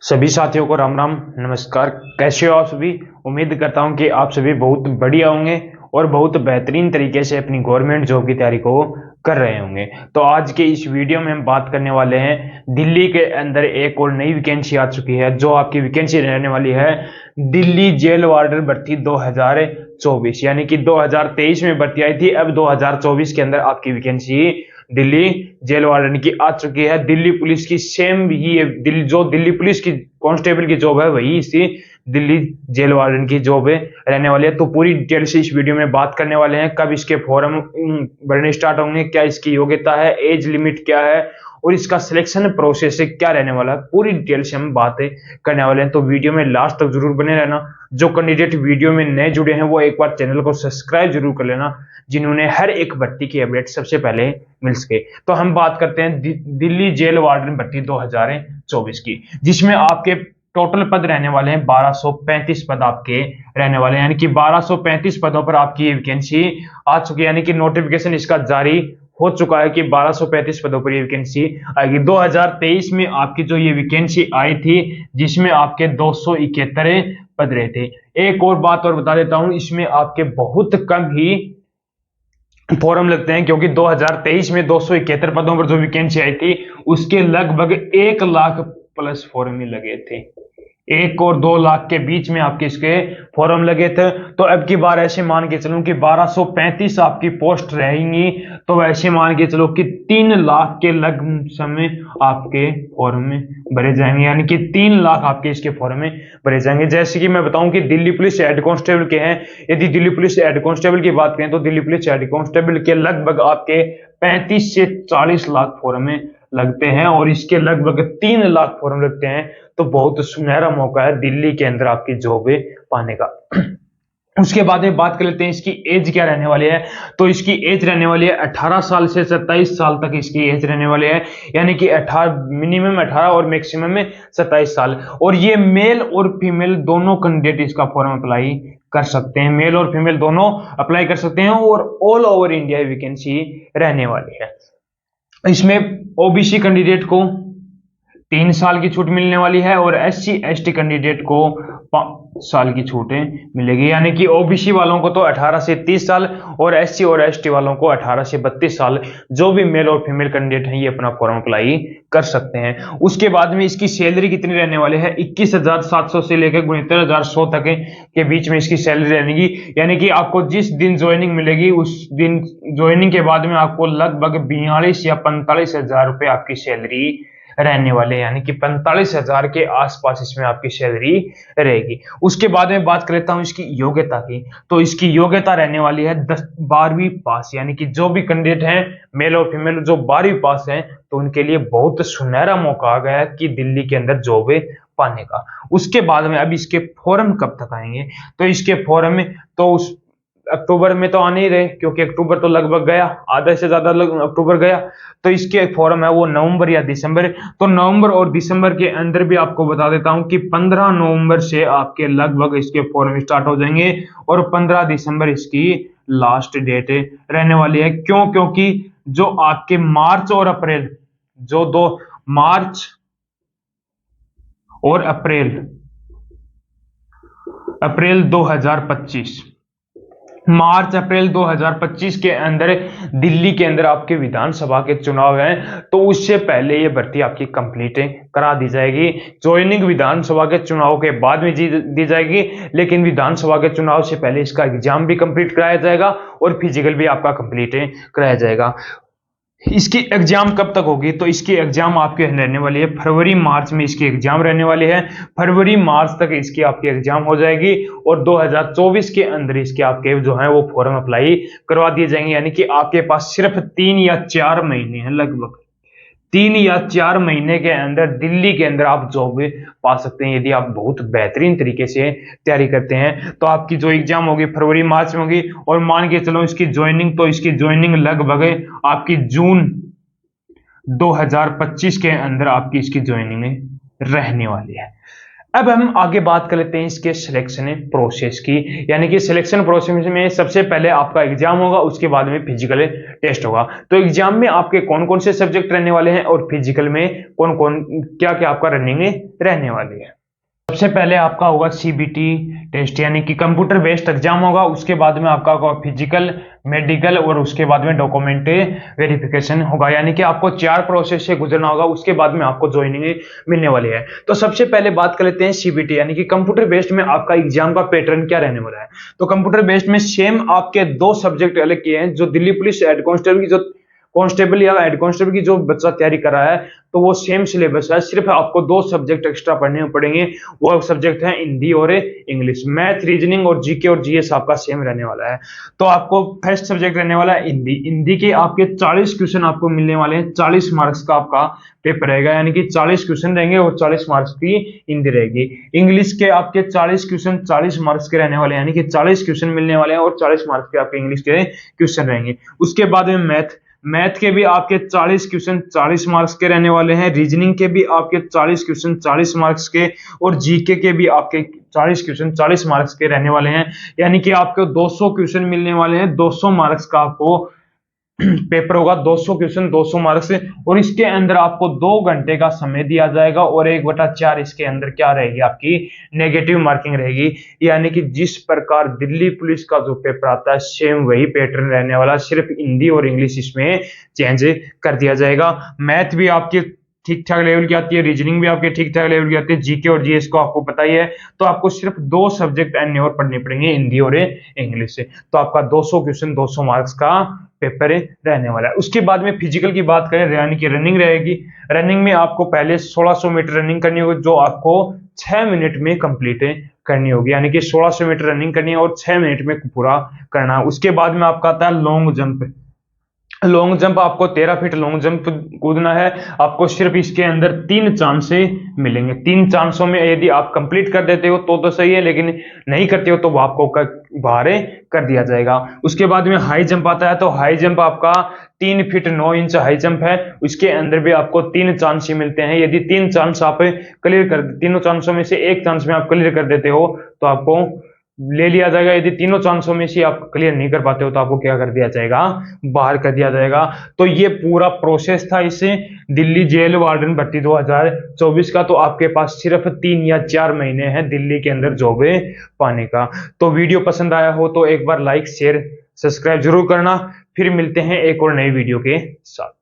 सभी साथियों को राम राम नमस्कार। कैसे हो आप सभी? उम्मीद करता हूं कि आप सभी बहुत बढ़िया होंगे और बहुत बेहतरीन तरीके से अपनी गवर्नमेंट जॉब की तैयारी को कर रहे होंगे। तो आज के इस वीडियो में हम बात करने वाले हैं, दिल्ली के अंदर एक और नई वैकेंसी आ चुकी है। जो आपकी वैकेंसी रहने वाली है दिल्ली जेल वार्डन भर्ती 2024, यानी कि 2023 में भर्ती आई थी, अब 2024 के अंदर आपकी वैकेंसी दिल्ली जेल वार्डन की आ चुकी है। दिल्ली पुलिस की सेम ही है, जो दिल्ली पुलिस की कांस्टेबल की जॉब है वही इसी दिल्ली जेल वार्डन की जॉब है रहने वाली है। तो पूरी डिटेल से इस वीडियो में बात करने वाले हैं। कब इसके फॉर्म भरने स्टार्ट होंगे, क्या इसकी योग्यता है, एज लिमिट क्या है और इसका सिलेक्शन प्रोसेस क्या रहने वाला है, पूरी डिटेल से हम बातें करने वाले हैं। तो वीडियो में लास्ट तक जरूर बने रहना। जो कैंडिडेट वीडियो में नए जुड़े हैं वो एक बार चैनल को सब्सक्राइब जरूर कर लेना, जिन्होंने हर एक भर्ती की अपडेट सबसे पहले मिल सके। तो हम बात करते हैं दिल्ली जेल वार्डन भर्ती 2024 की, जिसमें आपके टोटल पद रहने वाले हैं 1235 पद आपके रहने वाले हैं, यानी कि 1235 पदों पर आपकी वैकेंसी आ चुकी है, यानी कि नोटिफिकेशन इसका जारी हो चुका है कि 1235 पदों पर ये वैकेंसी आएगी। 2023 में आपकी जो ये वैकेंसी आई थी, जिसमें आपके 271 पद रहे थे। एक और बात और बता देता हूं, इसमें आपके बहुत कम ही फॉर्म लगते हैं, क्योंकि 2023 में 271 पदों पर जो वैकेंसी आई थी उसके लगभग 1 लाख प्लस फॉर्म ही लगे थे। 1 और 2 लाख के बीच में आपके इसके फॉर्म लगे थे। तो अब की बार ऐसे मान के चलूं कि 1235 आपकी पोस्ट रहेंगी, तो ऐसे मान के चलो कि 3 लाख के लगभग समय आपके फॉर्म में भरे जाएंगे, यानी कि 3 लाख आपके इसके फॉर्म में भरे जाएंगे। जैसे कि मैं बताऊं कि दिल्ली पुलिस हेड कांस्टेबल के हैं, यदि दिल्ली पुलिस हेड कांस्टेबल की बात करें तो दिल्ली पुलिस हेड कांस्टेबल के लगभग आपके 35 से 40 लाख फॉर्म में लगते हैं और इसके लगभग 3 लाख फॉर्म लगते हैं। तो बहुत सुनहरा मौका है दिल्ली के अंदर आपकी जॉब पाने का। उसके बाद में बात कर लेते हैं इसकी एज क्या रहने वाली है। तो इसकी एज रहने वाली है 18 साल से 27 साल तक इसकी एज रहने वाली है, यानी कि 18 मिनिमम 18 और मैक्सिमम में 27 साल। और ये मेल और फीमेल दोनों कैंडिडेट इसका फॉर्म अप्लाई कर सकते हैं, मेल और फीमेल दोनों अप्लाई कर सकते हैं और ऑल ओवर इंडिया वैकेंसी रहने वाली है। इसमें ओबीसी कैंडिडेट को 3 साल की छूट मिलने वाली है और SC ST कैंडिडेट को 5 साल की छूटें मिलेगी, यानी कि ओबीसी वालों को तो 18 से 30 साल और SC और ST वालों को 18 से 32 साल। जो भी मेल और फीमेल कैंडिडेट हैं ये अपना फॉर्म अप्लाई कर सकते हैं। उसके बाद में इसकी सैलरी कितनी रहने वाली है, 21,700 से लेकर 69,100 तक के बीच में इसकी सैलरी रहेगी, यानी कि आपको जिस दिन ज्वाइनिंग मिलेगी उस दिन ज्वाइनिंग के बाद में आपको लगभग 42 या 45 हजार रुपए आपकी सैलरी रहने वाले, यानी कि 45,000 के आसपास इसमें आपकी सैलरी रहेगी। उसके बाद में बात कर लेता हूं इसकी योग्यता की। तो इसकी योग्यता रहने वाली है 12वीं पास, यानी कि जो भी कैंडिडेट हैं मेल और फीमेल जो 12वीं पास हैं तो उनके लिए बहुत सुनहरा मौका आ गया है कि दिल्ली के अंदर जॉब पाने का। उसके बाद में अब इसके फॉर्म कब तक आएंगे, तो इसके फॉर्म में तो उस अक्टूबर में तो आने ही रहे, क्योंकि अक्टूबर तो लगभग गया, आधा से ज्यादा अक्टूबर गया। तो इसके फॉर्म है वो नवंबर या दिसंबर। तो नवंबर और दिसंबर के अंदर भी आपको बता देता हूं कि 15 नवंबर से आपके लगभग इसके फॉर्म स्टार्ट हो जाएंगे और 15 दिसंबर इसकी लास्ट डेट रहने वाली है। क्यों? क्योंकि जो आपके मार्च और अप्रैल, जो 2 मार्च और अप्रैल 2025, मार्च अप्रैल 2025 के अंदर दिल्ली के अंदर आपके विधानसभा के चुनाव हैं, तो उससे पहले ये भर्ती आपकी कंप्लीट करा दी जाएगी। ज्वाइनिंग विधानसभा के चुनाव के बाद में दी जाएगी, लेकिन विधानसभा के चुनाव से पहले इसका एग्जाम भी कंप्लीट कराया जाएगा और फिजिकल भी आपका कंप्लीट कराया जाएगा। इसकी एग्जाम कब तक होगी, तो इसकी एग्जाम आपके रहने वाली है फरवरी मार्च में इसकी एग्जाम रहने वाली है। फरवरी मार्च तक इसकी आपकी एग्जाम हो जाएगी और 2024 के अंदर इसके आपके जो है वो फॉर्म अप्लाई करवा दिए जाएंगे, यानी कि आपके पास सिर्फ 3 या 4 महीने हैं, लगभग 3 या 4 महीने के अंदर दिल्ली के अंदर आप जॉब पा सकते हैं। यदि आप बहुत बेहतरीन तरीके से तैयारी करते हैं तो आपकी जो एग्जाम होगी फरवरी मार्च में होगी, और मान के चलो इसकी ज्वाइनिंग, तो इसकी ज्वाइनिंग लगभग आपकी जून 2025 के अंदर आपकी इसकी ज्वाइनिंग रहने वाली है। अब हम आगे बात कर लेते हैं इसके सिलेक्शन प्रोसेस की। यानी कि सिलेक्शन प्रोसेस में सबसे पहले आपका एग्जाम होगा, उसके बाद में फिजिकल टेस्ट होगा। तो एग्जाम में आपके कौन कौन से सब्जेक्ट रहने वाले हैं और फिजिकल में कौन कौन क्या क्या आपका रनिंग रहने वाली है। सबसे पहले आपका होगा सीबीटी टेस्ट, यानी कि कंप्यूटर बेस्ड एग्जाम होगा। उसके बाद में आपका होगा फिजिकल, मेडिकल और उसके बाद में डॉक्यूमेंट वेरिफिकेशन होगा। यानी कि आपको 4 प्रोसेस से गुजरना होगा, उसके बाद में आपको ज्वाइनिंग मिलने वाली है। तो सबसे पहले बात कर लेते हैं सीबीटी, यानी कि कंप्यूटर बेस्ड में आपका एग्जाम का पैटर्न क्या रहने वाला है। तो कंप्यूटर बेस्ड में सेम आपके 2 सब्जेक्ट अलग किए हैं। जो दिल्ली पुलिस हेड कांस्टेबल की जो कांस्टेबल या हेड कांस्टेबल की जो बच्चा तैयारी कर रहा है, तो वो सेम सिलेबस है, सिर्फ आपको 2 सब्जेक्ट एक्स्ट्रा पढ़ने पड़ेंगे। वो सब्जेक्ट है हिंदी और इंग्लिश। मैथ, रीजनिंग और जीके और जीएस आपका सेम रहने वाला है। तो आपको फर्स्ट सब्जेक्ट रहने वाला है हिंदी। हिंदी के आपके 40 क्वेश्चन आपको मिलने वाले हैं। 40 मार्क्स का आपका पेपर रहेगा, यानी कि 40 क्वेश्चन रहेंगे और 40 मार्क्स की हिंदी रहेगी। इंग्लिश के आपके 40 क्वेश्चन 40 मार्क्स के रहने वाले हैं, यानी कि 40 क्वेश्चन मिलने वाले हैं और 40 मार्क्स के आपके इंग्लिश के क्वेश्चन रहेंगे। उसके बाद में मैथ के भी आपके 40 क्वेश्चन 40 मार्क्स के रहने वाले हैं। रीजनिंग के भी आपके 40 क्वेश्चन 40 मार्क्स के और जीके के भी आपके 40 क्वेश्चन 40 मार्क्स के रहने वाले हैं। यानी कि आपको 200 क्वेश्चन मिलने वाले हैं। 200 मार्क्स का आपको पेपर होगा। 200 क्वेश्चन 200 मार्क्स से, और इसके अंदर आपको 2 घंटे का समय दिया जाएगा और 1/4 इसके अंदर क्या रहेगी, आपकी नेगेटिव मार्किंग रहेगी। यानी कि जिस प्रकार दिल्ली पुलिस का जो पेपर आता है सेम वही पैटर्न रहने वाला, सिर्फ हिंदी और इंग्लिश इसमें चेंज कर दिया जाएगा। मैथ भी आपकी ठीक ठाक लेवल की आती है, रीजनिंग भी आपके ठीक ठाक लेवल की आती है, जीके और जीएस को आपको पता ही है। तो आपको सिर्फ 2 सब्जेक्ट अन्य और पढ़ने पड़ेंगे, हिंदी और इंग्लिश से। तो आपका 200 क्वेश्चन 200 मार्क्स का पेपर रहने वाला है। उसके बाद में फिजिकल की बात करें, यानी कि रनिंग रहेगी। रनिंग में आपको पहले 1600 मीटर रनिंग करनी होगी, जो आपको 6 मिनट में कंप्लीट करनी होगी। यानी कि 1600 मीटर रनिंग करनी है और 6 मिनट में पूरा करना। उसके बाद में आपका आता है लॉन्ग जंप। लॉन्ग जंप आपको 13 फीट लॉन्ग जंप कूदना है। आपको सिर्फ इसके अंदर 3 चांस मिलेंगे। 3 चांसों में यदि आप कंप्लीट कर देते हो तो सही है, लेकिन नहीं करते हो तो आपको बाहर कर दिया जाएगा। उसके बाद में हाई जंप आता है। तो हाई जंप आपका 3 फीट 9 इंच हाई जंप है। उसके अंदर भी आपको 3 चांस ही मिलते हैं। यदि 3 चांस आप क्लियर कर, तीनों चांसों में से 1 चांस में आप क्लियर कर देते हो तो आपको ले लिया जाएगा। यदि तीनों चांसों में से आप क्लियर नहीं कर पाते हो तो आपको क्या कर दिया जाएगा, बाहर कर दिया जाएगा। तो ये पूरा प्रोसेस था इसे दिल्ली जेल वार्डन भर्ती 2024 का। तो आपके पास सिर्फ 3 या 4 महीने हैं दिल्ली के अंदर जॉब पाने का। तो वीडियो पसंद आया हो तो एक बार लाइक शेयर सब्सक्राइब जरूर करना। फिर मिलते हैं एक और नई वीडियो के साथ।